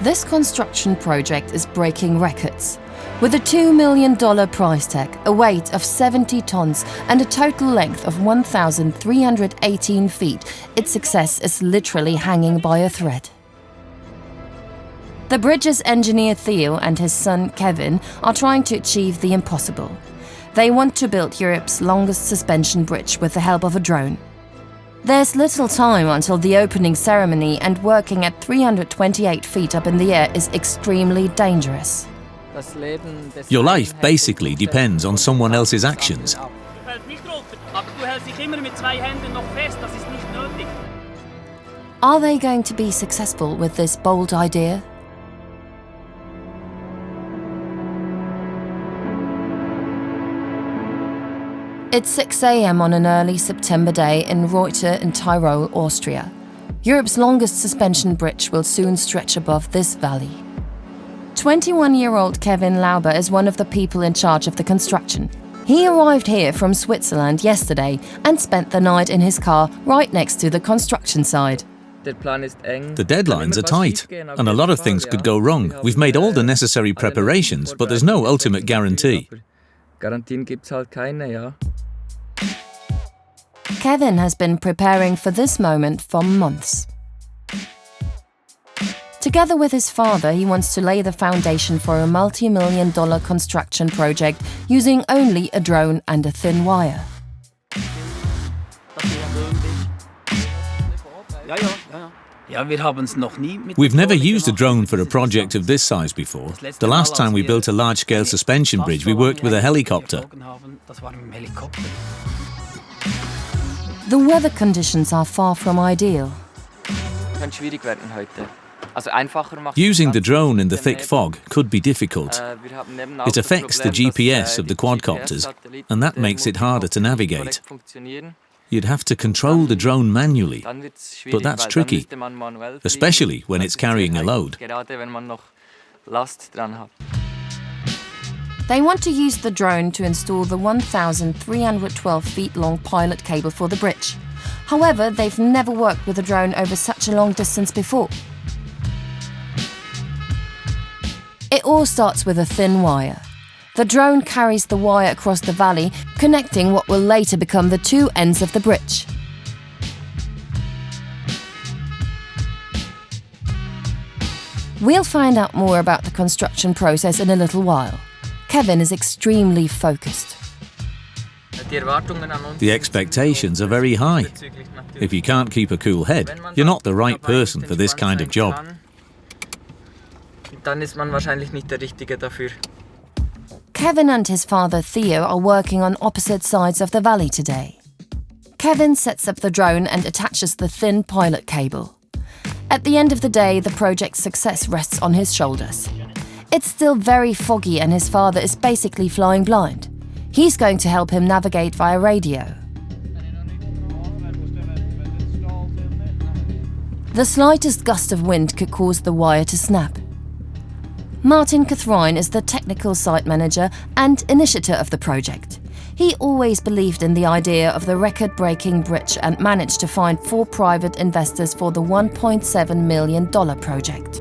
This construction project is breaking records. With a $2 million price tag, a weight of 70 tons and a total length of 1,318 feet, its success is literally hanging by a thread. The bridge's engineer Theo and his son Kevin are trying to achieve the impossible. They want to build Europe's longest suspension bridge with the help of a drone. There's little time until the opening ceremony, and working at 328 feet up in the air is extremely dangerous. Your life basically depends on someone else's actions. Are they going to be successful with this bold idea? It's 6 a.m. on an early September day in Reutte in Tyrol, Austria. Europe's longest suspension bridge will soon stretch above this valley. 21-year-old Kevin Lauber is one of the people in charge of the construction. He arrived here from Switzerland yesterday and spent the night in his car right next to the construction site. The deadlines are tight, and a lot of things could go wrong. We've made all the necessary preparations, but there's no ultimate guarantee. Kevin has been preparing for this moment for months. Together with his father, he wants to lay the foundation for a multi-million-dollar construction project using only a drone and a thin wire. We've never used a drone for a project of this size before. The last time we built a large-scale suspension bridge, we worked with a helicopter. The weather conditions are far from ideal. Using the drone in the thick fog could be difficult. It affects the GPS of the quadcopters, and that makes it harder to navigate. You'd have to control the drone manually, but that's tricky, especially when it's carrying a load. They want to use the drone to install the 1,312 feet long pilot cable for the bridge. However, they've never worked with a drone over such a long distance before. It all starts with a thin wire. The drone carries the wire across the valley, connecting what will later become the two ends of the bridge. We'll find out more about the construction process in a little while. Kevin is extremely focused. The expectations are very high. If you can't keep a cool head, you're not the right person for this kind of job. Kevin and his father Theo are working on opposite sides of the valley today. Kevin sets up the drone and attaches the thin pilot cable. At the end of the day, the project's success rests on his shoulders. It's still very foggy and his father is basically flying blind. He's going to help him navigate via radio. The slightest gust of wind could cause the wire to snap. Martin Catherine is the technical site manager and initiator of the project. He always believed in the idea of the record-breaking bridge and managed to find 4 private investors for the $1.7 million project.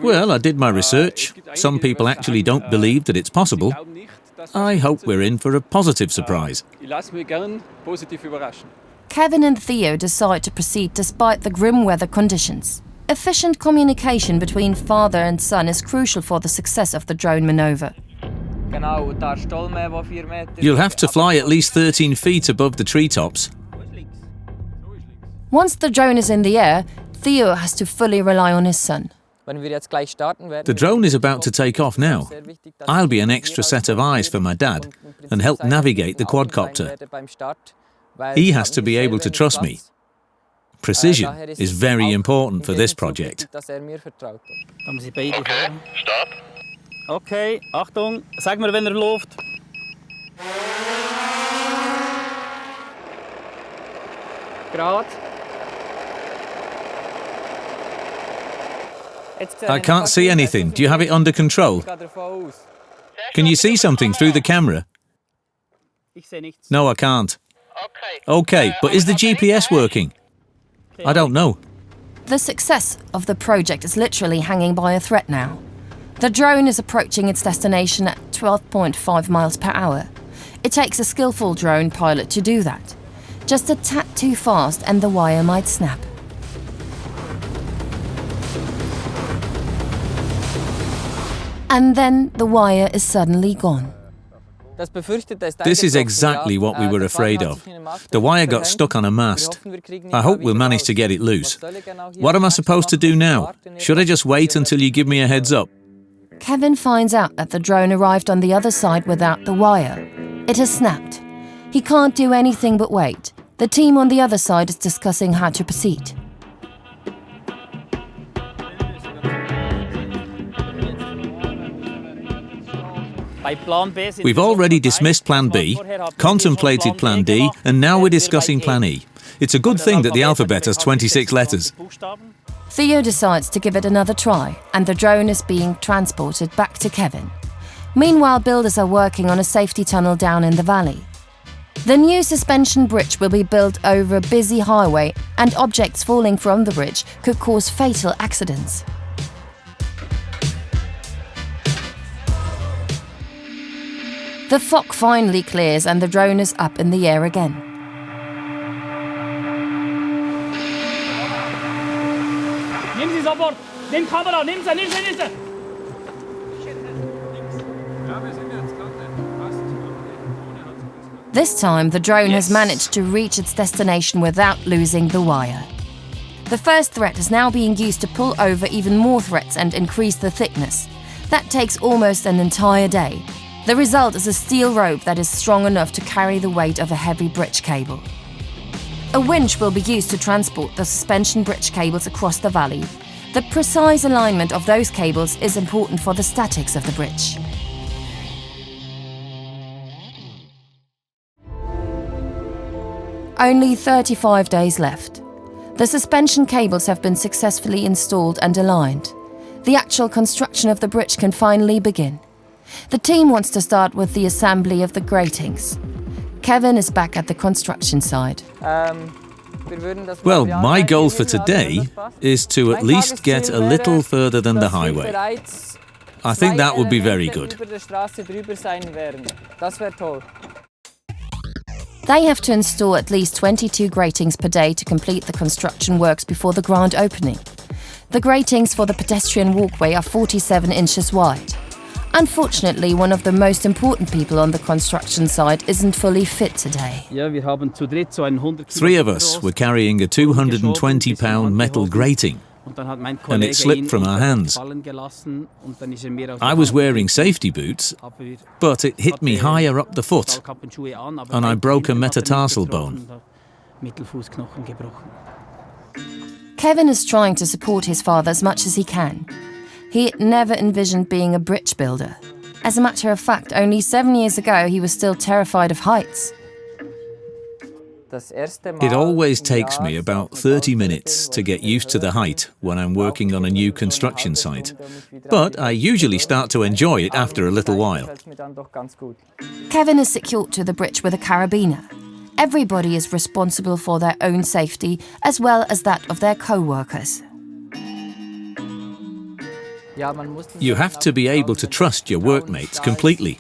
Well, I did my research. Some people actually don't believe that it's possible. I hope we're in for a positive surprise. Kevin and Theo decide to proceed despite the grim weather conditions. Efficient communication between father and son is crucial for the success of the drone maneuver. You'll have to fly at least 13 feet above the treetops. Once the drone is in the air, Theo has to fully rely on his son. The drone is about to take off now. I'll be an extra set of eyes for my dad and help navigate the quadcopter. He has to be able to trust me. Precision is very important for this project. Stop. Okay, Achtung, sag mir, wenn läuft. Grad. I can't see anything. Do you have it under control? Can you see something through the camera? No, I can't. Okay, but is the GPS working? I don't know. The success of the project is literally hanging by a thread now. The drone is approaching its destination at 12.5 miles per hour. It takes a skillful drone pilot to do that. Just a tad too fast and the wire might snap. And then the wire is suddenly gone. This is exactly what we were afraid of. The wire got stuck on a mast. I hope we'll manage to get it loose. What am I supposed to do now? Should I just wait until you give me a heads up? Kevin finds out that the drone arrived on the other side without the wire. It has snapped. He can't do anything but wait. The team on the other side is discussing how to proceed. We've already dismissed Plan B, contemplated Plan D, and now we're discussing Plan E. It's a good thing that the alphabet has 26 letters. Theo decides to give it another try, and the drone is being transported back to Kevin. Meanwhile, builders are working on a safety tunnel down in the valley. The new suspension bridge will be built over a busy highway, and objects falling from the bridge could cause fatal accidents. The fog finally clears and the drone is up in the air again. Nehmen Sie es an Bord! Nimm Kamera! Nimm sie! This time, the drone has managed to reach its destination without losing the wire. The first thread is now being used to pull over even more threads and increase the thickness. That takes almost an entire day. The result is a steel rope that is strong enough to carry the weight of a heavy bridge cable. A winch will be used to transport the suspension bridge cables across the valley. The precise alignment of those cables is important for the statics of the bridge. Only 35 days left. The suspension cables have been successfully installed and aligned. The actual construction of the bridge can finally begin. The team wants to start with the assembly of the gratings. Kevin is back at the construction site. Well, my goal for today is to at least get a little further than the highway. I think that would be very good. They have to install at least 22 gratings per day to complete the construction works before the grand opening. The gratings for the pedestrian walkway are 47 inches wide. Unfortunately, one of the most important people on the construction site isn't fully fit today. 3 of us were carrying a 220-pound metal grating, and it slipped from our hands. I was wearing safety boots, but it hit me higher up the foot, and I broke a metatarsal bone. Kevin is trying to support his father as much as he can. He never envisioned being a bridge builder. As a matter of fact, only 7 years ago he was still terrified of heights. It always takes me about 30 minutes to get used to the height when I'm working on a new construction site, but I usually start to enjoy it after a little while. Kevin is secured to the bridge with a carabiner. Everybody is responsible for their own safety as well as that of their co-workers. You have to be able to trust your workmates completely.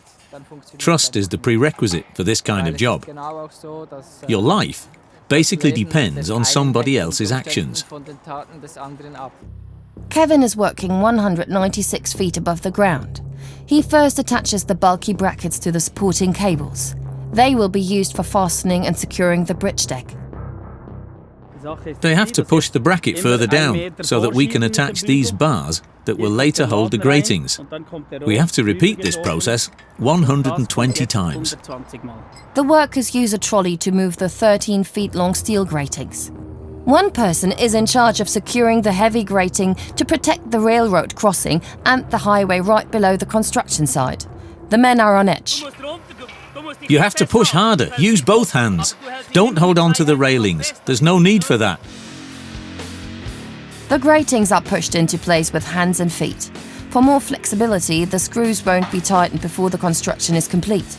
Trust is the prerequisite for this kind of job. Your life basically depends on somebody else's actions. Kevin is working 196 feet above the ground. He first attaches the bulky brackets to the supporting cables. They will be used for fastening and securing the bridge deck. They have to push the bracket further down so that we can attach these bars that will later hold the gratings. We have to repeat this process 120 times. The workers use a trolley to move the 13 feet long steel gratings. One person is in charge of securing the heavy grating to protect the railroad crossing and the highway right below the construction site. The men are on edge. You have to push harder. Use both hands. Don't hold on to the railings. There's no need for that. The gratings are pushed into place with hands and feet. For more flexibility, the screws won't be tightened before the construction is complete.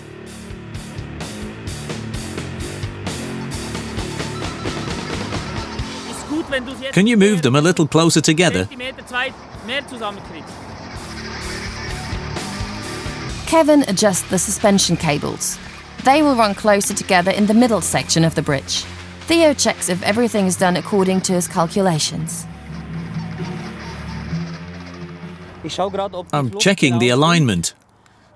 Can you move them a little closer together? Kevin adjusts the suspension cables. They will run closer together in the middle section of the bridge. Theo checks if everything is done according to his calculations. I'm checking the alignment.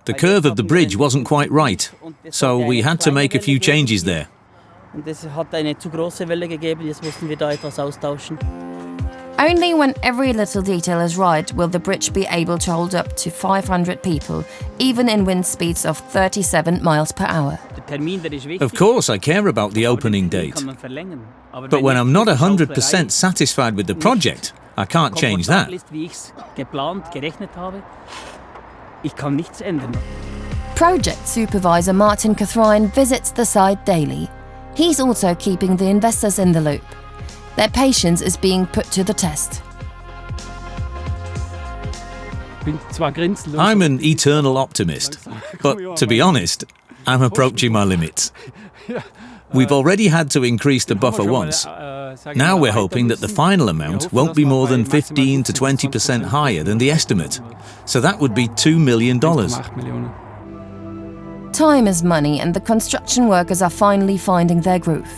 The curve of the bridge wasn't quite right, so we had to make a few changes there. Only when every little detail is right will the bridge be able to hold up to 500 people, even in wind speeds of 37 miles per hour. Of course, I care about the opening date. But when I'm not 100% satisfied with the project, I can't change that. Project supervisor Martin Catherine visits the site daily. He's also keeping the investors in the loop. Their patience is being put to the test. I'm an eternal optimist, but to be honest, I'm approaching my limits. We've already had to increase the buffer once. Now we're hoping that the final amount won't be more than 15 to 20% higher than the estimate. So that would be $2 million. Time is money, and the construction workers are finally finding their groove.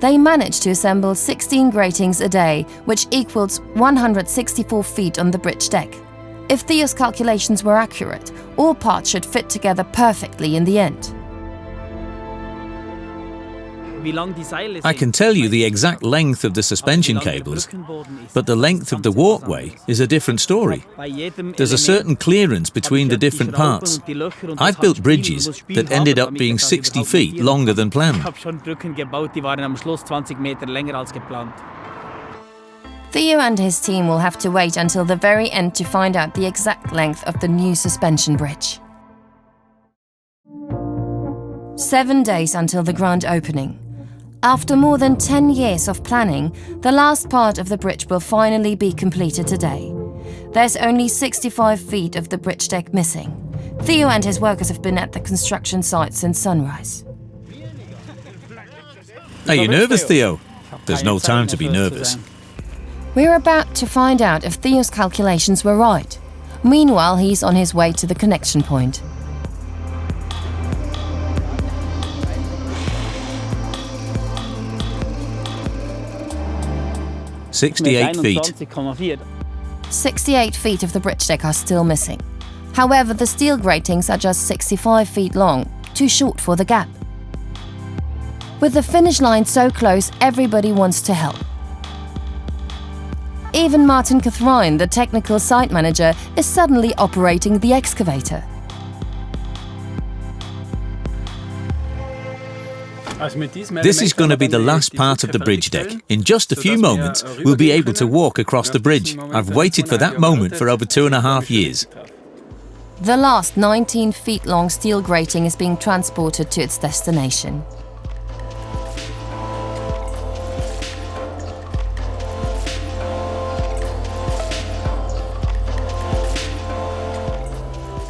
They managed to assemble 16 gratings a day, which equals 164 feet on the bridge deck. If Theo's calculations were accurate, all parts should fit together perfectly in the end. I can tell you the exact length of the suspension cables, but the length of the walkway is a different story. There's a certain clearance between the different parts. I've built bridges that ended up being 60 feet longer than planned. Theo and his team will have to wait until the very end to find out the exact length of the new suspension bridge. 7 days until the grand opening. After more than 10 years of planning, the last part of the bridge will finally be completed today. There's only 65 feet of the bridge deck missing. Theo and his workers have been at the construction site since sunrise. Are you nervous, Theo? There's no time to be nervous. We're about to find out if Theo's calculations were right. Meanwhile, he's on his way to the connection point. "68 feet. 68 feet of the bridge deck are still missing. However, the steel gratings are just 65 feet long, too short for the gap. With the finish line so close, everybody wants to help. Even Martin Catherine, the technical site manager, is suddenly operating the excavator. This is going to be the last part of the bridge deck. In just a few moments, we'll be able to walk across the bridge. I've waited for that moment for over 2.5 years. The last 19 feet long steel grating is being transported to its destination.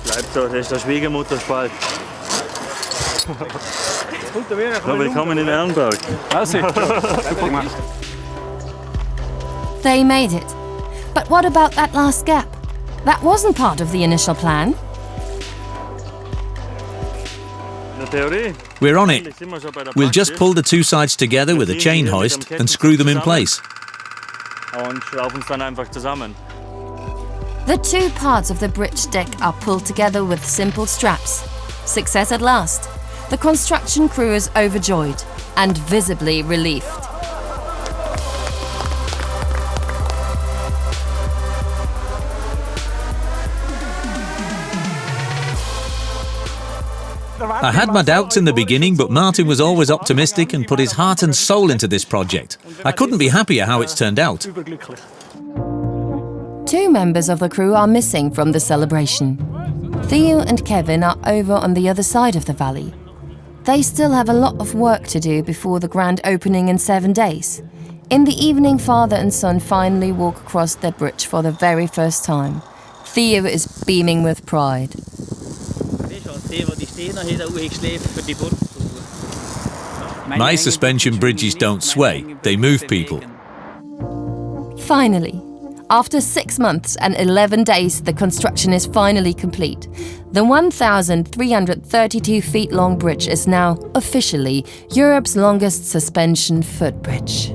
Bleibt so, das ist der Schwiegermutterspalt. Willkommen in Ehrenberg. They made it. But what about that last gap? That wasn't part of the initial plan. We're on it. We'll just pull the two sides together with a chain hoist and screw them in place. The two parts of the bridge deck are pulled together with simple straps. Success at last. The construction crew is overjoyed and visibly relieved. I had my doubts in the beginning, but Martin was always optimistic and put his heart and soul into this project. I couldn't be happier how it's turned out. 2 members of the crew are missing from the celebration. Theo and Kevin are over on the other side of the valley. They still have a lot of work to do before the grand opening in 7 days. In the evening, father and son finally walk across the bridge for the very first time. Theo is beaming with pride. My suspension bridges don't sway, they move people. Finally, after 6 months and 11 days, the construction is finally complete. The 1,332 feet long bridge is now officially Europe's longest suspension footbridge.